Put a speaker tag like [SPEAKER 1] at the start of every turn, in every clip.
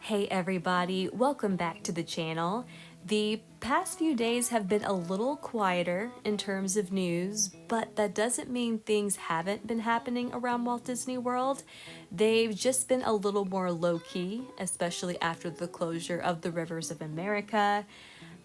[SPEAKER 1] Hey everybody, welcome back to the channel. The past few days have been a little quieter in terms of news, but that doesn't mean things haven't been happening around Walt Disney World. They've just been a little more low-key, especially after the closure of the Rivers of America.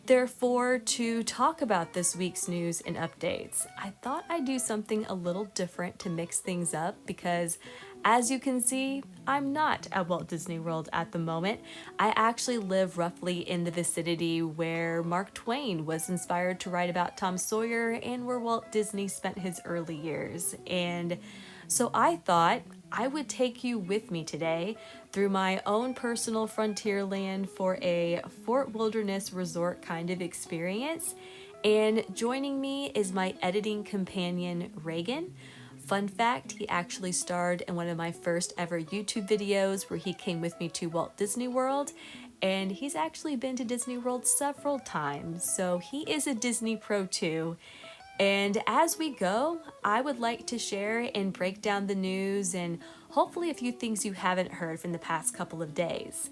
[SPEAKER 1] Therefore, to talk about this week's news and updates, I thought I'd do something a little different to mix things up because, as you can see, I'm not at Walt Disney World at the moment. I actually live roughly in the vicinity where Mark Twain was inspired to write about Tom Sawyer and where Walt Disney spent his early years. And so I thought I would take you with me today through my own personal Frontierland for a Fort Wilderness resort kind of experience. And joining me is my editing companion, Reagan. Fun fact, he actually starred in one of my first ever YouTube videos where he came with me to Walt Disney World. And he's actually been to Disney World several times, so he is a Disney pro too. And as we go, I would like to share and break down the news and hopefully a few things you haven't heard from the past couple of days.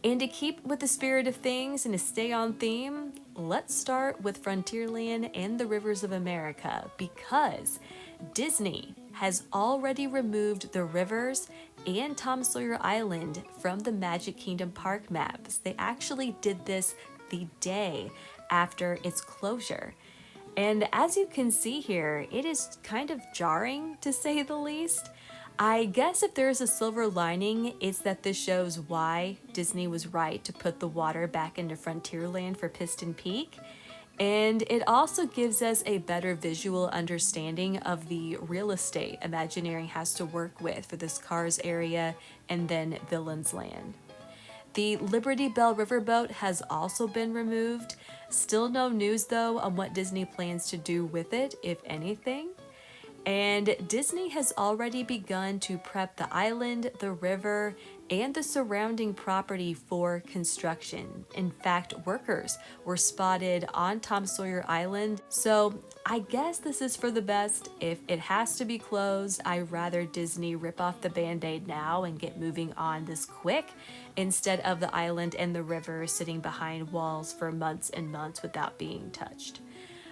[SPEAKER 1] And to keep with the spirit of things and to stay on theme, let's start with Frontierland and the Rivers of America because Disney has already removed the rivers and Tom Sawyer Island from the Magic Kingdom park maps. They actually did this the day after its closure. And as you can see here, it is kind of jarring to say the least. I guess if there's a silver lining, it's that this shows why Disney was right to put the water back into Frontierland for Piston Peak. And it also gives us a better visual understanding of the real estate Imagineering has to work with for this Cars area and then Villains Land. The Liberty Bell Riverboat has also been removed. Still no news though on what Disney plans to do with it, if anything. And Disney has already begun to prep the island, the river, and the surrounding property for construction. In fact, workers were spotted on Tom Sawyer Island. So I guess this is for the best. If it has to be closed, I'd rather Disney rip off the band-aid now and get moving on this quick instead of the island and the river sitting behind walls for months and months without being touched.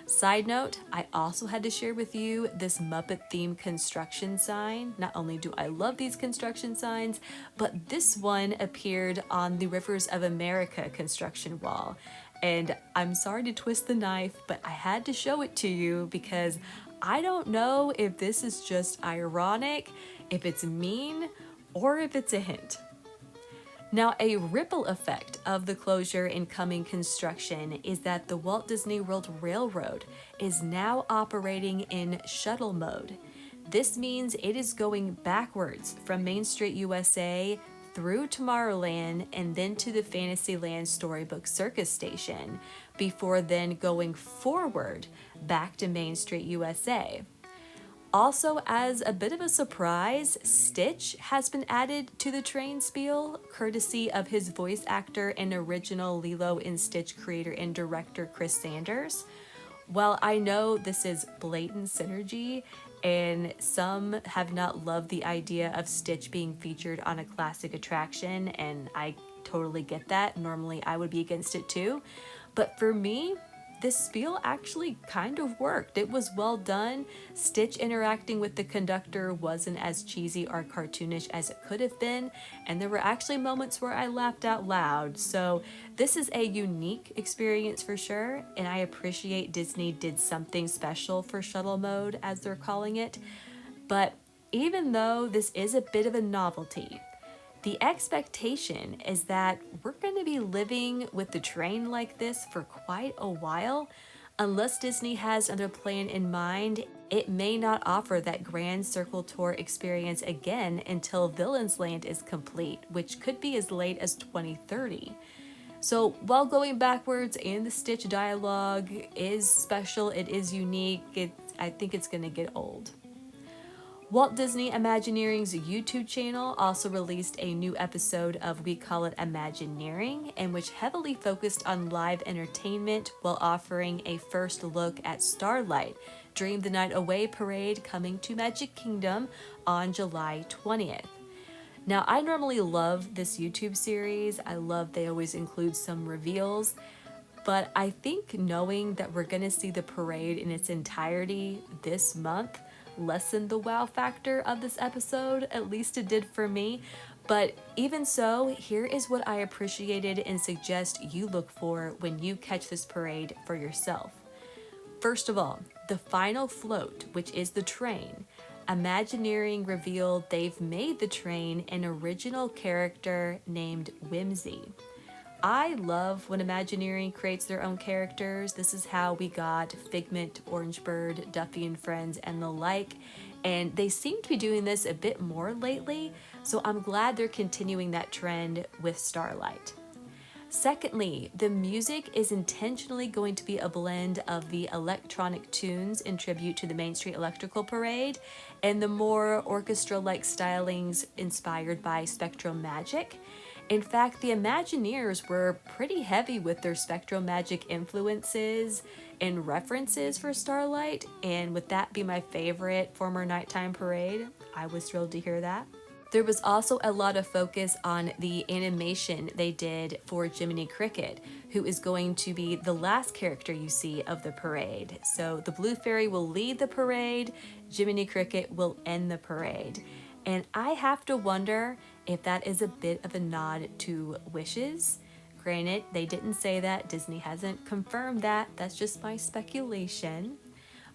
[SPEAKER 1] Side note, I also had to share with you this Muppet themed construction sign. Not only do I love these construction signs, but this one appeared on the Rivers of America construction wall. And I'm sorry to twist the knife, but I had to show it to you because I don't know if this is just ironic, if it's mean, or if it's a hint. Now, a ripple effect of the closure and coming construction is that the Walt Disney World Railroad is now operating in shuttle mode. This means it is going backwards from Main Street USA through Tomorrowland and then to the Fantasyland Storybook Circus Station, before then going forward back to Main Street USA. Also, as a bit of a surprise, Stitch has been added to the train spiel, courtesy of his voice actor and original Lilo and Stitch creator and director Chris Sanders. While I know this is blatant synergy, and some have not loved the idea of Stitch being featured on a classic attraction, and I totally get that. Normally I would be against it too. But for me, this spiel actually kind of worked. It was well done. Stitch interacting with the conductor wasn't as cheesy or cartoonish as it could have been, and there were actually moments where I laughed out loud. So this is a unique experience for sure, and I appreciate Disney did something special for shuttle mode, as they're calling it. But even though this is a bit of a novelty, the expectation is that we're going to be living with the train like this for quite a while. Unless Disney has another plan in mind, it may not offer that Grand Circle Tour experience again until Villains Land is complete, which could be as late as 2030. So while going backwards and the Stitch dialogue is special, it is unique, I think it's going to get old. Walt Disney Imagineering's YouTube channel also released a new episode of We Call It Imagineering, in which heavily focused on live entertainment while offering a first look at Starlight, Dream the Night Away parade coming to Magic Kingdom on July 20th. Now, I normally love this YouTube series. I love they always include some reveals, but I think knowing that we're gonna see the parade in its entirety this month lessened the wow factor of this episode, at least it did for me. But even so, here is what I appreciated and suggest you look for when you catch this parade for yourself. First of all, the final float, which is the train. Imagineering revealed they've made the train an original character named Whimsy. I love when Imagineering creates their own characters. This is how we got Figment, Orangebird, Duffy and Friends, and the like. And they seem to be doing this a bit more lately, so I'm glad they're continuing that trend with Starlight. Secondly, the music is intentionally going to be a blend of the electronic tunes in tribute to the Main Street Electrical Parade and the more orchestra-like stylings inspired by Spectral Magic. In fact, the Imagineers were pretty heavy with their Spectral Magic influences and references for Starlight, and with that be my favorite former nighttime parade, I was thrilled to hear that. There was also a lot of focus on the animation they did for Jiminy Cricket, who is going to be the last character you see of the parade. So the Blue Fairy will lead the parade, Jiminy Cricket will end the parade. And I have to wonder if that is a bit of a nod to wishes. Granted, they didn't say that, Disney hasn't confirmed that, that's just my speculation.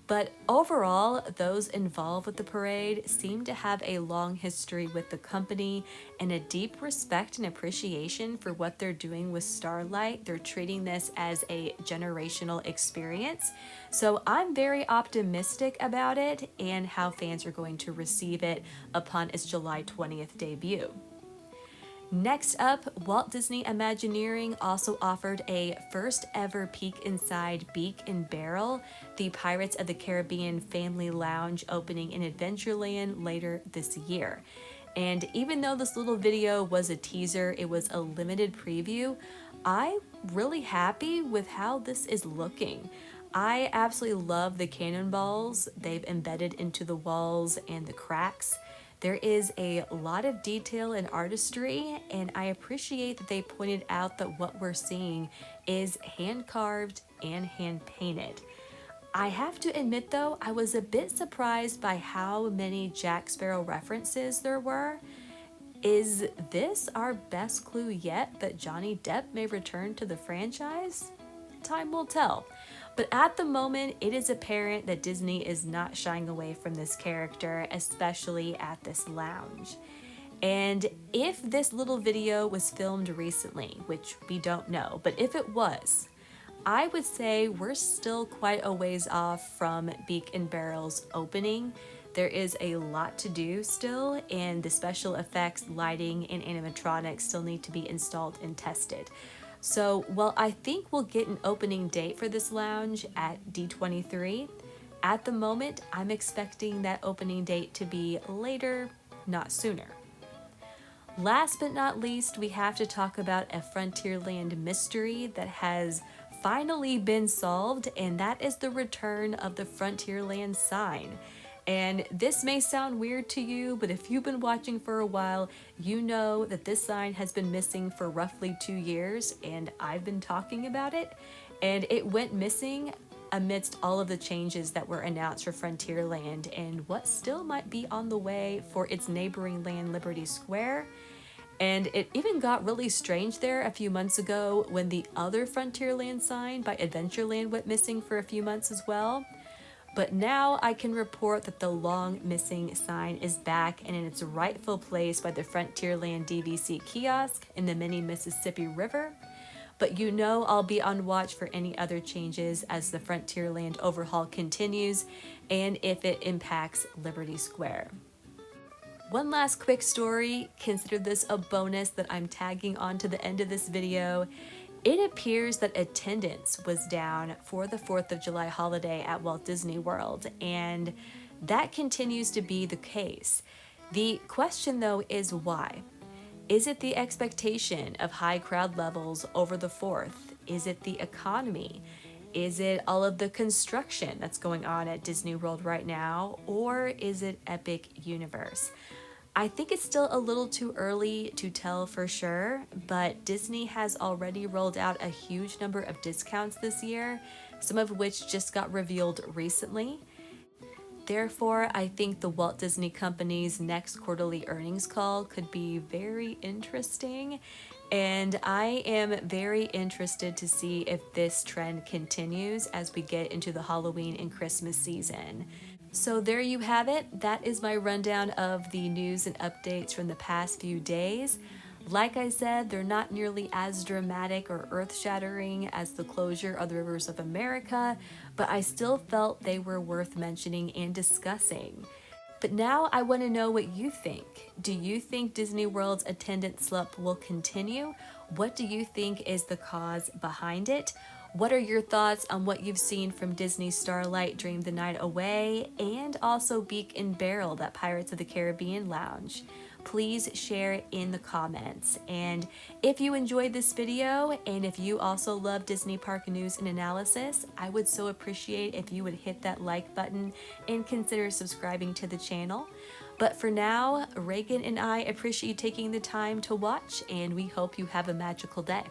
[SPEAKER 1] But overall, those involved with the parade seem to have a long history with the company and a deep respect and appreciation for what they're doing with Starlight. They're treating this as a generational experience. So I'm very optimistic about it and how fans are going to receive it upon its July 20th debut. Next up, Walt Disney Imagineering also offered a first ever peek inside Beak and Barrel, the Pirates of the Caribbean family lounge opening in Adventureland later this year. And even though this little video was a teaser, it was a limited preview, I'm really happy with how this is looking. I absolutely love the cannonballs they've embedded into the walls and the cracks. There is a lot of detail and artistry, and I appreciate that they pointed out that what we're seeing is hand-carved and hand-painted. I have to admit though, I was a bit surprised by how many Jack Sparrow references there were. Is this our best clue yet that Johnny Depp may return to the franchise? Time will tell. But at the moment, it is apparent that Disney is not shying away from this character, especially at this lounge. And if this little video was filmed recently, which we don't know, but if it was, I would say we're still quite a ways off from Beak and Barrel's opening. There is a lot to do still, and the special effects, lighting, and animatronics still need to be installed and tested. So while I think we'll get an opening date for this lounge at D23, at the moment I'm expecting that opening date to be later, not sooner. Last but not least, we have to talk about a Frontierland mystery that has finally been solved, and that is the return of the Frontierland Sign. And this may sound weird to you, but if you've been watching for a while, you know that this sign has been missing for roughly 2 years, and I've been talking about it. And it went missing amidst all of the changes that were announced for Frontierland and what still might be on the way for its neighboring land, Liberty Square. And it even got really strange there a few months ago when the other Frontierland sign by Adventureland went missing for a few months as well. But now I can report that the long missing sign is back and in its rightful place by the Frontierland DVC kiosk in the mini Mississippi River. But you know I'll be on watch for any other changes as the Frontierland overhaul continues and if it impacts Liberty Square. One last quick story, consider this a bonus that I'm tagging on to the end of this video. It appears that attendance was down for the 4th of July holiday at Walt Disney World, and that continues to be the case. The question though is why? Is it the expectation of high crowd levels over the 4th? Is it the economy? Is it all of the construction that's going on at Disney World right now? Or is it Epic Universe? I think it's still a little too early to tell for sure, but Disney has already rolled out a huge number of discounts this year, some of which just got revealed recently. Therefore, I think the Walt Disney Company's next quarterly earnings call could be very interesting. And I am very interested to see if this trend continues as we get into the Halloween and Christmas season. So, there you have it. That is my rundown of the news and updates from the past few days. Like I said, they're not nearly as dramatic or earth shattering as the closure of the rivers of America, but I still felt they were worth mentioning and discussing. But now I want to know what you think. Do you think Disney World's attendance slump will continue? What do you think is the cause behind it? What are your thoughts on what you've seen from Disney's Starlight Dream the Night Away and also Beak and Barrel, that Pirates of the Caribbean lounge? Please share in the comments. And if you enjoyed this video and if you also love Disney Park news and analysis, I would so appreciate if you would hit that like button and consider subscribing to the channel. But for now, Reagan and I appreciate you taking the time to watch, and we hope you have a magical day.